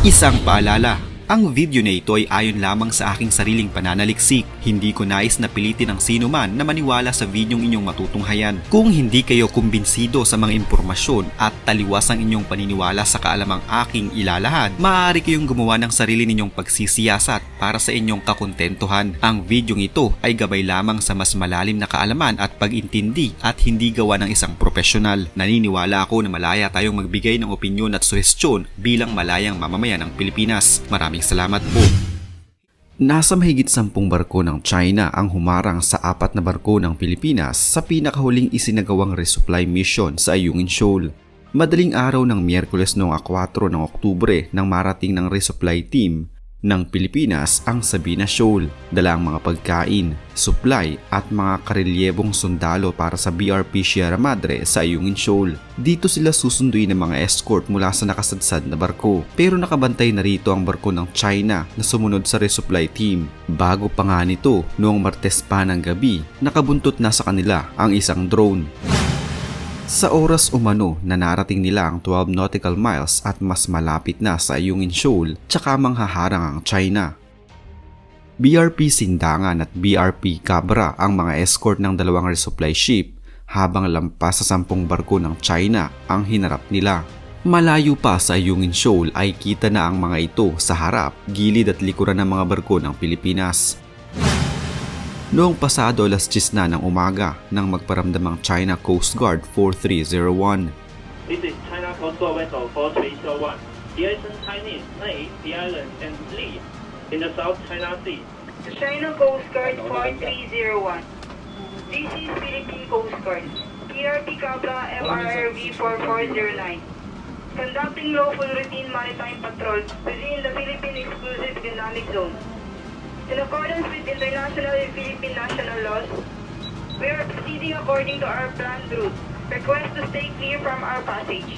Isang paalala, ang video na ito ay ayon lamang sa aking sariling pananaliksik. Hindi ko nais na pilitin ang sino man na maniwala sa videong inyong matutunghayan. Kung hindi kayo kumbinsido sa mga impormasyon at taliwas ang inyong paniniwala sa kaalamang aking ilalahad, maaari kayong gumawa ng sarili ninyong pagsisiyasat para sa inyong kakontentuhan. Ang videong ito ay gabay lamang sa mas malalim na kaalaman at pag-intindi at hindi gawa ng isang profesional. Naniniwala ako na malaya tayong magbigay ng opinyon at suhestyon bilang malayang mamamayan ng Pilipinas. Maraming salamat po. Nasa mahigit 10 barko ng China ang humarang sa 4 na barko ng Pilipinas sa pinakahuling isinagawang resupply mission sa Ayungin Shoal. Madaling araw ng Miyerkules noong 4 ng Oktubre nang marating ng resupply team ng Pilipinas ang Sabina Shoal, dala ang mga pagkain, supply at mga karelyebong sundalo para sa BRP Sierra Madre sa Ayungin Shoal. Dito sila susunduin ng mga escort mula sa nakasadsad na barko, pero nakabantay na rito ang barko ng China na sumunod sa resupply team. Bago pa nga nito, noong Martes pa ng gabi, nakabuntot na sa kanila ang isang drone. Sa oras umano na narating nila ang 12 nautical miles at mas malapit na sa Ayungin Shoal, tsaka manghaharang ang China. BRP Sindangan at BRP Cabra ang mga escort ng dalawang resupply ship habang lampas sa 10 barko ng China ang hinarap nila. Malayo pa sa Ayungin Shoal ay kita na ang mga ito sa harap, gilid at likuran ng mga barko ng Pilipinas. Noong pasado alas 10 na ng umaga nang magparamdam ang China Coast Guard 4301. This is China Coast Guard vessel 4301. The Asian Chinese name the island and Lee in the South China Sea. China Coast Guard 4301. This is Philippine Coast Guard. PRP Cabra MRRV 4409. Conducting lawful routine maritime patrol within the Philippine Exclusive Economic Zone. In accordance with international and Philippine national laws, we are proceeding according to our planned route. Request to stay clear from our passage.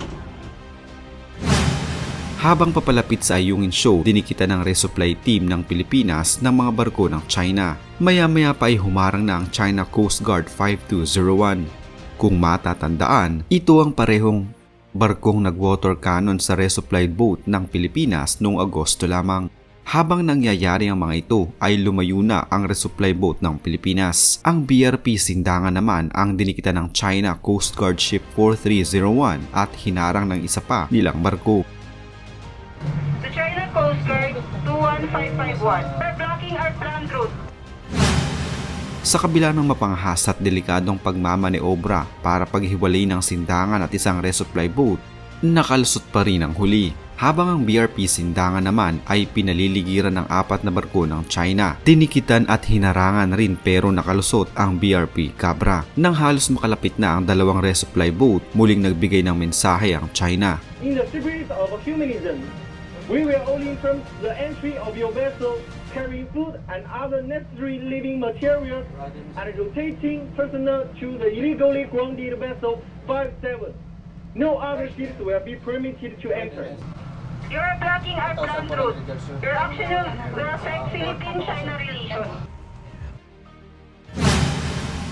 Habang papalapit sa Ayungin Shoal, dinikita ng resupply team ng Pilipinas ng mga barko ng China. Maya-maya pa ay humarang na ang China Coast Guard 5201. Kung matatandaan, ito ang parehong barkong nag-water cannon sa resupply boat ng Pilipinas noong Agosto lamang. Habang nangyayari ang mga ito ay lumayo na ang resupply boat ng Pilipinas. Ang BRP Sindangan naman ang dinikita ng China Coast Guard Ship 4301 at hinarang ng isa pa nilang barko. The China Coast Guard 21551. We're blocking our planned route. Sa kabila ng mapanghas at delikadong pagmamaneobra para paghiwalay ng Sindangan at isang resupply boat, nakalusot pa rin ang huli. Habang ang BRP Sindangan naman ay pinaliligiran ng 4 na barko ng China. Tinikitan at hinarangan rin pero nakalusot ang BRP Cabra. Nang halos makalapit na ang dalawang resupply boat, muling nagbigay ng mensahe ang China. In the spirit of humanism, we will only permit the entry of your vessel carrying food and other necessary living materials and rotating personnel to the illegally grounded vessel 57. No other ships will be permitted to enter. You are blocking our planned route. Your action will affect Philippine-China relations.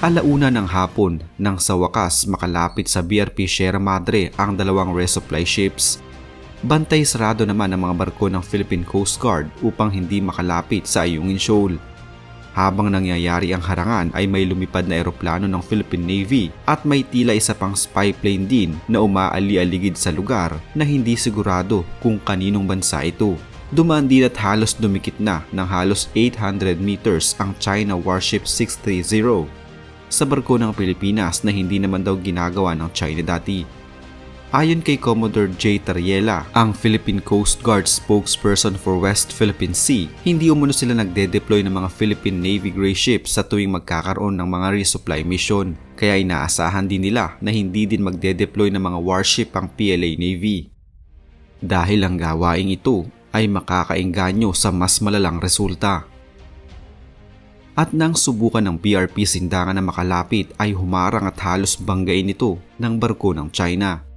Alauna ng hapon nang sa wakas makalapit sa BRP Sierra Madre ang dalawang resupply ships. Bantay sarado naman ang mga barko ng Philippine Coast Guard upang hindi makalapit sa Ayungin Shoal. Habang nangyayari ang harangan ay may lumipad na eroplano ng Philippine Navy at may tila isa pang spy plane din na umaali-aligid sa lugar na hindi sigurado kung kaninong bansa ito. Dumaan din at halos dumikit na ng halos 800 meters ang China Warship 630 sa barko ng Pilipinas na hindi naman daw ginagawa ng China dati. Ayon kay Commodore J. Tariela, ang Philippine Coast Guard spokesperson for West Philippine Sea, hindi umano sila nagde-deploy ng mga Philippine Navy Grey ships sa tuwing magkakaroon ng mga resupply mission. Kaya inaasahan din nila na hindi din magde-deploy ng mga warship ang PLA Navy. Dahil ang gawaing ito ay makakaengganyo sa mas malalang resulta. At nang subukan ng BRP Sindangan na makalapit ay humarang at halos banggain ito ng barko ng China.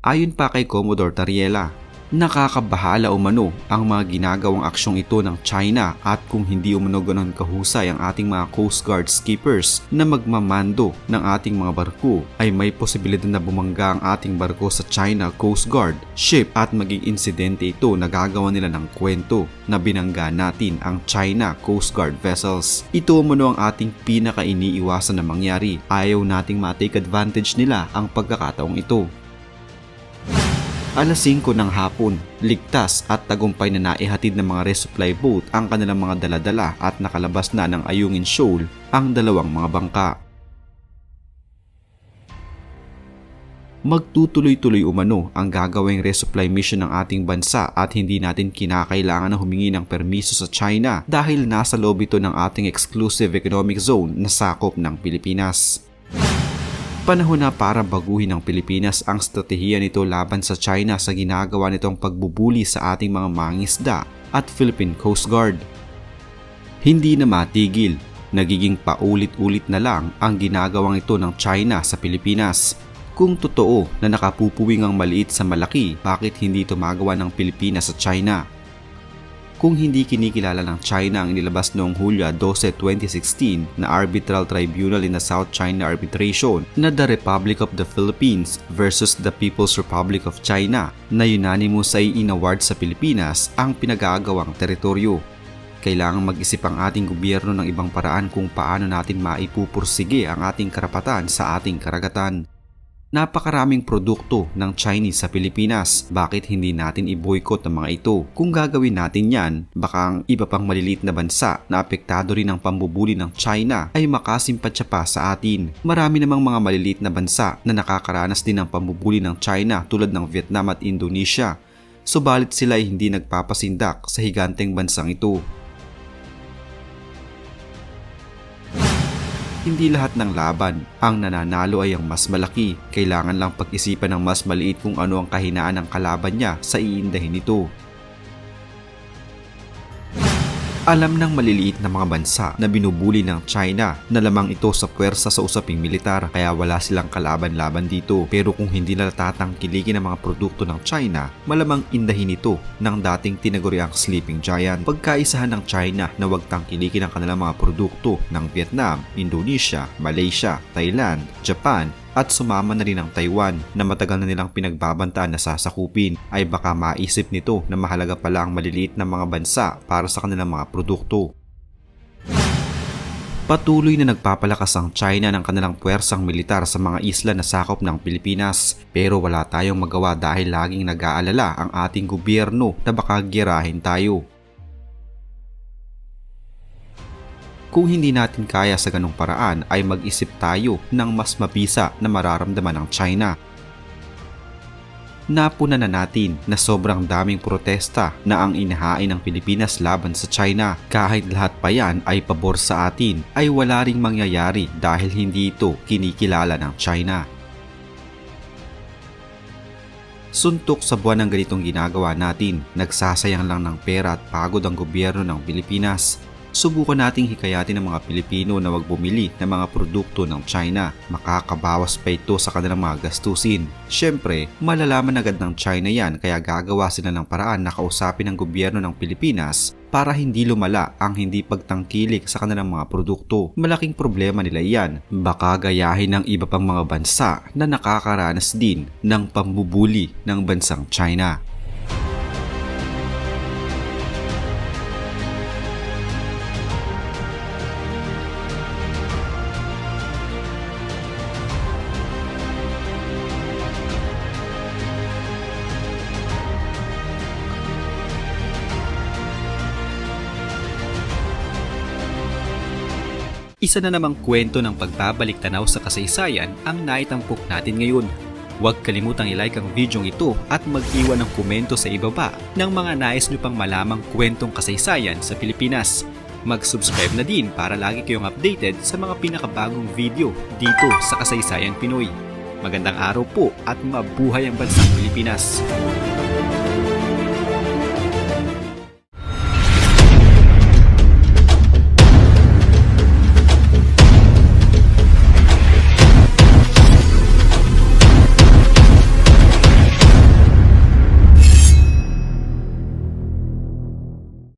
Ayon pa kay Commodore Tariela, Nakakabahala umano ang mga ginagawang aksyong ito ng China at kung hindi umano ganon kahusay ang ating mga Coast Guard skippers na magmamando ng ating mga barko ay may posibilidad na bumangga ang ating barko sa China Coast Guard ship at maging insidente ito na gagawa nila ng kwento na binangga natin ang China Coast Guard vessels. Ito umano ang ating pinaka-iniiwasan na mangyari. Ayaw nating ma-take advantage nila ang pagkakataong ito. Alas 5 ng hapon, ligtas at tagumpay na naihatid ng mga resupply boat ang kanilang mga daladala at nakalabas na ng Ayungin Shoal ang dalawang mga bangka. Magtutuloy-tuloy umano ang gagawing resupply mission ng ating bansa at hindi natin kinakailangan na humingi ng permiso sa China dahil nasa loob ito ng ating exclusive economic zone na sakop ng Pilipinas. Panahon na para baguhin ng Pilipinas ang estratehiya nito laban sa China sa ginagawa nitong pagbubuli sa ating mga mangingisda at Philippine Coast Guard. Hindi na matigil, nagiging paulit-ulit na lang ang ginagawang ito ng China sa Pilipinas. Kung totoo na nakapupuwing ang maliit sa malaki, bakit hindi ito magawa ng Pilipinas sa China? Kung hindi kinikilala ng China ang inilabas noong Hulyo 12, 2016 na Arbitral Tribunal in the South China Arbitration na the Republic of the Philippines versus the People's Republic of China na unanimous ay inaward sa Pilipinas ang pinag-aagawang teritoryo. Kailangang mag-isip ang ating gobyerno ng ibang paraan kung paano natin maipupursige ang ating karapatan sa ating karagatan. Napakaraming produkto ng Chinese sa Pilipinas. Bakit hindi natin i-boycott ang mga ito? Kung gagawin natin yan, baka ang iba pang maliliit na bansa na apektado rin ng pambubuli ng China ay makasimpatya pa sa atin. Marami namang mga maliliit na bansa na nakakaranas din ng pambubuli ng China tulad ng Vietnam at Indonesia. Subalit sila ay hindi nagpapasindak sa higanteng bansang ito. Hindi lahat ng laban ang nananalo ay ang mas malaki. Kailangan lang pag-isipan ng mas maliit kung ano ang kahinaan ng kalaban niya sa iindahin nito. Alam ng maliliit na mga bansa na binubuli ng China na lamang ito sa puwersa sa usaping militar kaya wala silang kalaban-laban dito. Pero kung hindi na tatangkilikin ang mga produkto ng China, malamang indahin ito ng dating tinaguriang sleeping giant. Pagkaisahan ng China na wag tangkilikin ang kanilang mga produkto ng Vietnam, Indonesia, Malaysia, Thailand, Japan, at sumama na rin ang Taiwan na matagal na nilang pinagbabantaan na sasakupin ay baka maisip nito na mahalaga pala ang maliliit na mga bansa para sa kanilang mga produkto. Patuloy na nagpapalakas ang China ng kanilang puwersang militar sa mga isla na sakop ng Pilipinas pero wala tayong magawa dahil laging nag-aalala ang ating gobyerno na baka girahin tayo. Kung hindi natin kaya sa ganong paraan ay mag-isip tayo ng mas mabisa na mararamdaman ng China. Napuna na natin na sobrang daming protesta na ang inihain ng Pilipinas laban sa China. Kahit lahat pa yan ay pabor sa atin ay wala ring mangyayari dahil hindi ito kinikilala ng China. Suntok sa buwan ng ganitong ginagawa natin, nagsasayang lang ng pera at pagod ang gobyerno ng Pilipinas. Subukan nating hikayatin ng mga Pilipino na wag bumili ng mga produkto ng China. Makakabawas pa ito sa kanilang mga gastusin. Siyempre, malalaman agad ng China yan kaya gagawa sila ng paraan na kausapin ng gobyerno ng Pilipinas para hindi lumala ang hindi pagtangkilik sa kanilang mga produkto. Malaking problema nila yan. Baka gayahin ng iba pang mga bansa na nakakaranas din ng pambubuli ng bansang China. Isa na namang kwento ng pagbabalik tanaw sa kasaysayan ang naitampok natin ngayon. Huwag kalimutang i-like ang video ito at mag-iwan ng komento sa ibaba ng mga nais nyo pang malamang kwentong kasaysayan sa Pilipinas. Mag-subscribe na din para lagi kayong updated sa mga pinakabagong video dito sa Kasaysayan Pinoy. Magandang araw po at mabuhay ang bansang Pilipinas!